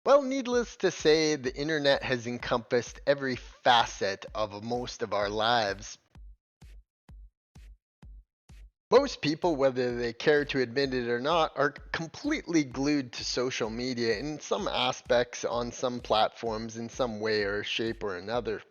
Well, needless to say, the internet has encompassed every facet of most of our lives. Most people, whether they care to admit it or not, are completely glued to social media in some aspects on some platforms in some way or shape or another.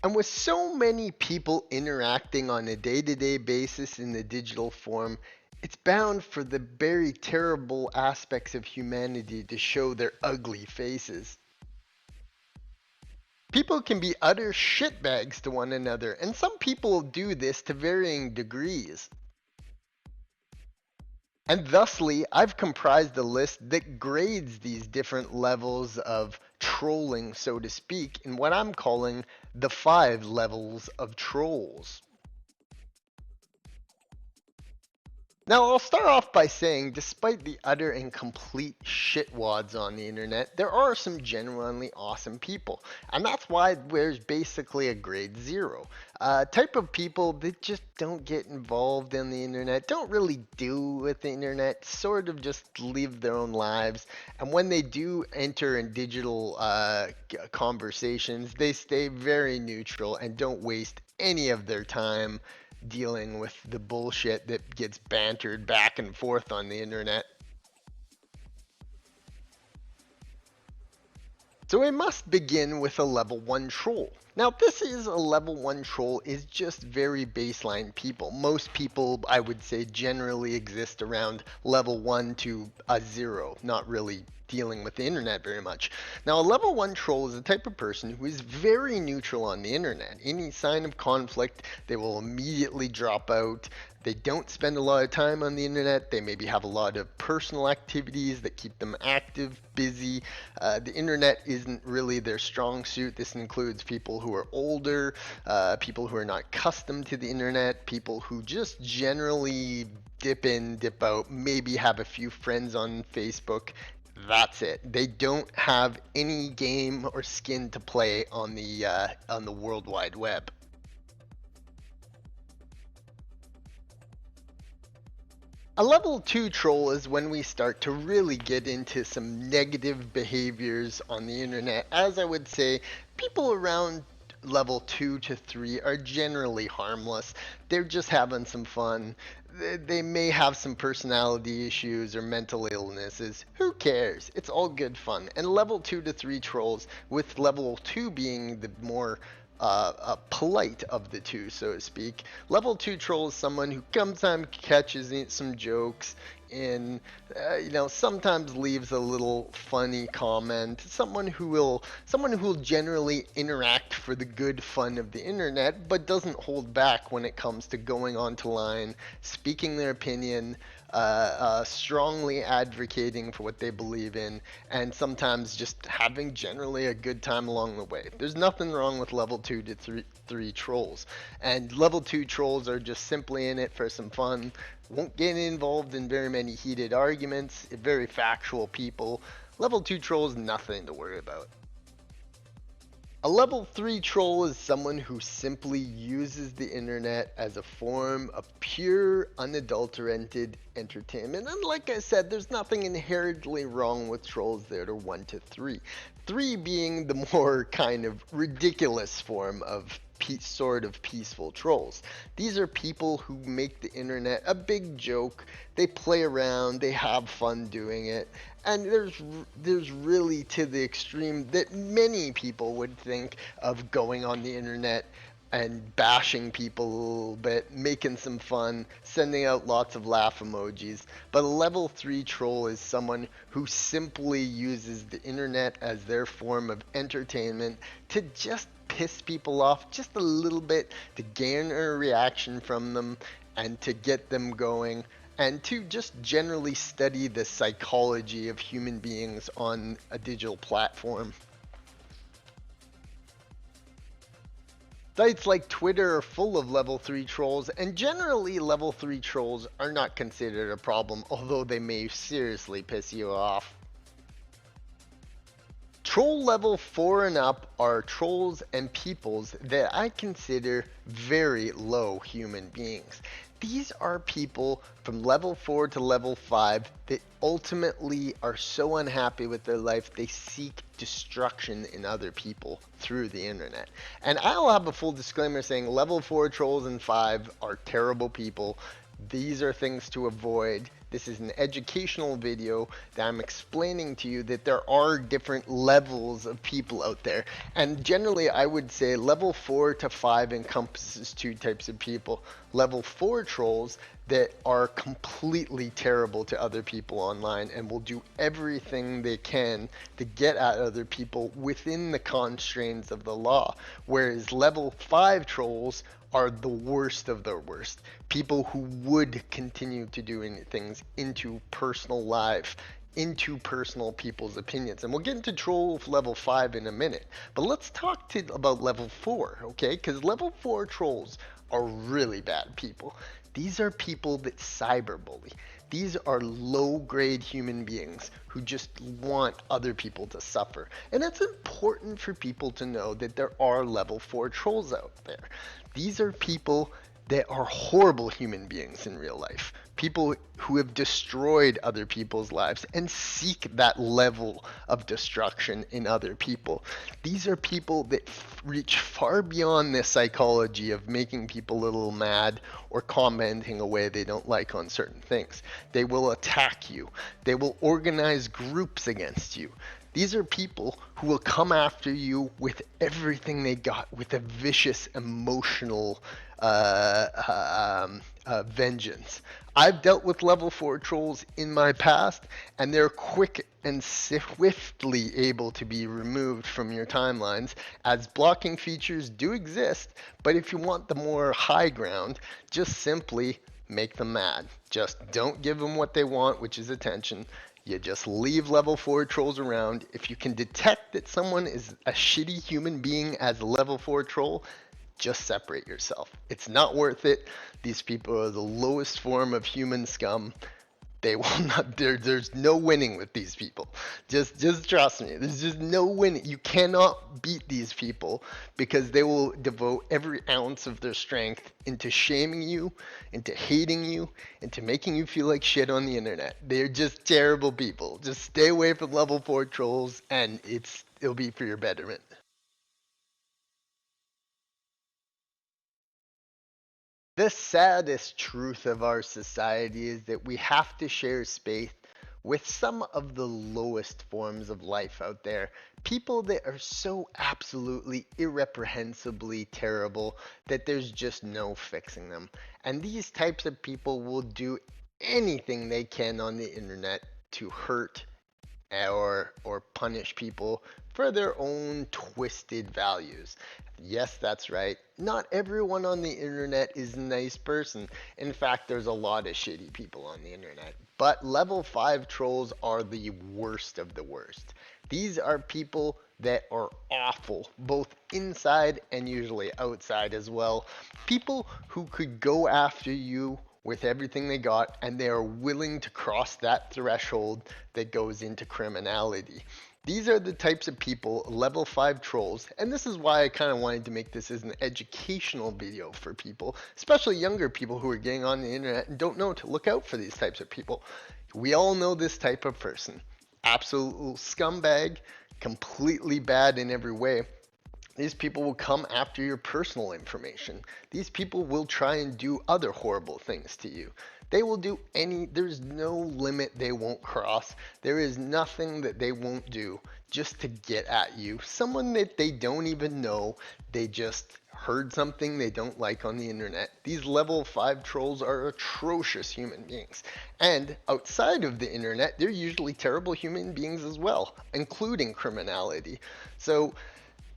And with so many people interacting on a day to day basis in the digital form, it's bound for the very terrible aspects of humanity to show their ugly faces. People can be utter shitbags to one another, and some people do this to varying degrees. And thusly, I've comprised a list that grades these different levels of trolling, so to speak, in what I'm calling the 5 levels of trolls. Now, I'll start off by saying, despite the utter and complete shitwads on the internet, there are some genuinely awesome people. And that's why there's basically a grade 0. Type of people that just don't get involved in the internet, don't really do with the internet, sort of just live their own lives. And when they do enter in digital conversations, they stay very neutral and don't waste any of their time dealing with the bullshit that gets bantered back and forth on the internet. So we must begin with a level 1 troll. Now this is a level 1 troll is just very baseline people. Most people, I would say, generally exist around level 1 to a 0, not really dealing with the internet very much. Now a level 1 troll is the type of person who is very neutral on the internet. Any sign of conflict, they will immediately drop out. They don't spend a lot of time on the internet. They maybe have a lot of personal activities that keep them active, busy. The internet isn't really their strong suit. This includes people who are older, people who are not accustomed to the internet, people who just generally dip in, dip out, maybe have a few friends on Facebook. That's it. They don't have any game or skin to play on the World Wide Web. A level 2 troll is when we start to really get into some negative behaviors on the internet. As I would say, people around level 2 to 3 are generally harmless. They're just having some fun. They may have some personality issues or mental illnesses. Who cares? It's all good fun. And level 2 to 3 trolls, with level 2 being the more polite of the two, so to speak. Level 2 troll is someone who sometimes catches some jokes in, sometimes leaves a little funny comment. Someone who will generally interact for the good fun of the internet, but doesn't hold back when it comes to going onto line, speaking their opinion, strongly advocating for what they believe in, and sometimes just having generally a good time along the way. There's nothing wrong with level 2 to 3 trolls. And level 2 trolls are just simply in it for some fun, won't get involved in very many heated arguments, very factual people. Level 2 trolls, nothing to worry about. A level 3 troll is someone who simply uses the internet as a form of pure, unadulterated entertainment. And like I said, there's nothing inherently wrong with trolls that are 1 to 3. 3 being the more kind of ridiculous form of sort of peaceful trolls. These are people who make the internet a big joke. They play around, they have fun doing it, and there's really to the extreme that many people would think of going on the internet and bashing people a little bit, making some fun, sending out lots of laugh emojis. But a level 3 troll is someone who simply uses the internet as their form of entertainment to just piss people off just a little bit, to garner a reaction from them, and to get them going, and to just generally study the psychology of human beings on a digital platform. Sites like Twitter are full of level 3 trolls, and generally level 3 trolls are not considered a problem, although they may seriously piss you off. Troll level 4 and up are trolls and peoples that I consider very low human beings. These are people from level 4 to level 5 that ultimately are so unhappy with their life they seek destruction in other people through the internet. And I'll have a full disclaimer saying level 4 trolls and 5 are terrible people. These are things to avoid. This is an educational video that I'm explaining to you that there are different levels of people out there. And generally, I would say level 4 to 5 encompasses two types of people. Level 4 trolls that are completely terrible to other people online and will do everything they can to get at other people within the constraints of the law. Whereas level 5 trolls are the worst of the worst. People who would continue to do things into personal life, into personal people's opinions. And we'll get into troll level 5 in a minute. But let's talk about level 4, okay? Because level 4 trolls are really bad people. These are people that cyberbully. These are low-grade human beings who just want other people to suffer. And it's important for people to know that there are level 4 trolls out there. These are people that are horrible human beings in real life. People who have destroyed other people's lives and seek that level of destruction in other people. These are people that reach far beyond the psychology of making people a little mad or commenting a way they don't like on certain things. They will attack you. They will organize groups against you. These are people who will come after you with everything they got, with a vicious emotional vengeance. I've dealt with level 4 trolls in my past, and they're quick and swiftly able to be removed from your timelines, as blocking features do exist. But if you want the more high ground, just simply make them mad. Just don't give them what they want, which is attention. You just leave level 4 trolls around. If you can detect that someone is a shitty human being as a level 4 troll, just separate yourself. It's not worth it. These people are the lowest form of human scum. They will not. There's no winning with these people. Just trust me. There's just no winning. You cannot beat these people because they will devote every ounce of their strength into shaming you, into hating you, into making you feel like shit on the internet. They're just terrible people. Just stay away from level 4 trolls, and it'll be for your betterment. The saddest truth of our society is that we have to share space with some of the lowest forms of life out there. People that are so absolutely irreprehensibly terrible that there's just no fixing them. And these types of people will do anything they can on the internet to hurt or punish people for their own twisted values. Yes, that's right. Not everyone on the internet is a nice person. In fact, there's a lot of shitty people on the internet. But level 5 trolls are the worst of the worst. These are people that are awful, both inside and usually outside as well. People who could go after you with everything they got, and they are willing to cross that threshold that goes into criminality. These are the types of people, level 5 trolls, and this is why I kind of wanted to make this as an educational video for people, especially younger people who are getting on the internet and don't know to look out for these types of people. We all know this type of person. Absolute scumbag, completely bad in every way. These people will come after your personal information. These people will try and do other horrible things to you. They will do there's no limit they won't cross. There is nothing that they won't do just to get at you. Someone that they don't even know, they just heard something they don't like on the internet. These level 5 trolls are atrocious human beings. And outside of the internet, they're usually terrible human beings as well, including criminality. So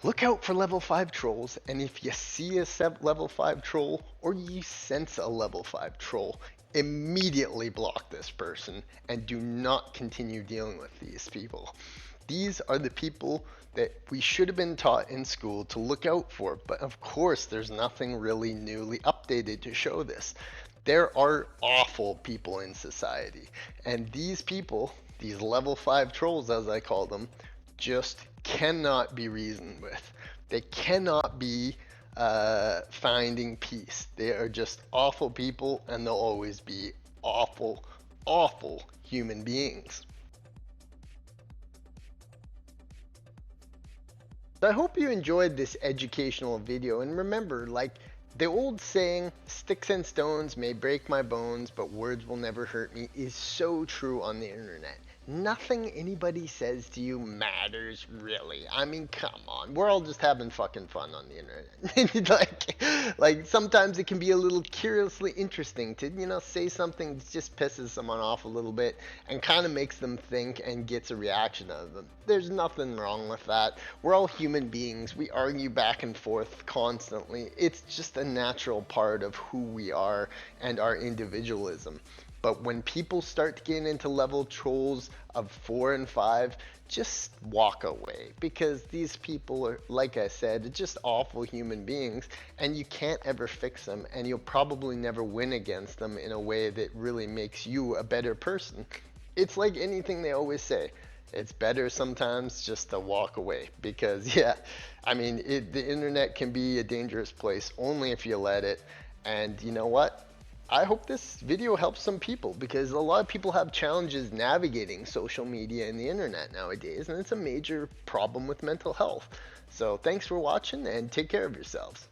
look out for level 5 trolls, and if you see a level 5 troll or you sense a level 5 troll, immediately block this person and do not continue dealing with these people. These are the people that we should have been taught in school to look out for, but of course there's nothing really newly updated to show this. There are awful people in society, and these people, these level 5 trolls as I call them, just cannot be reasoned with. They cannot be finding peace. They are just awful people, and they'll always be awful, awful human beings. So I hope you enjoyed this educational video, and remember, like the old saying, sticks and stones may break my bones, but words will never hurt me, is so true on the internet. Nothing anybody says to you matters, really. I mean, come on. We're all just having fucking fun on the internet. like sometimes it can be a little curiously interesting to, say something that just pisses someone off a little bit and kind of makes them think and gets a reaction out of them. There's nothing wrong with that. We're all human beings. We argue back and forth constantly. It's just a natural part of who we are and our individualism. But when people start getting into level trolls of 4 and 5, just walk away, because these people are, like I said, just awful human beings, and you can't ever fix them, and you'll probably never win against them in a way that really makes you a better person. It's like anything they always say. It's better sometimes just to walk away, because yeah, I mean, the internet can be a dangerous place only if you let it. And you know what? I hope this video helps some people, because a lot of people have challenges navigating social media and the internet nowadays, and it's a major problem with mental health. So thanks for watching, and take care of yourselves.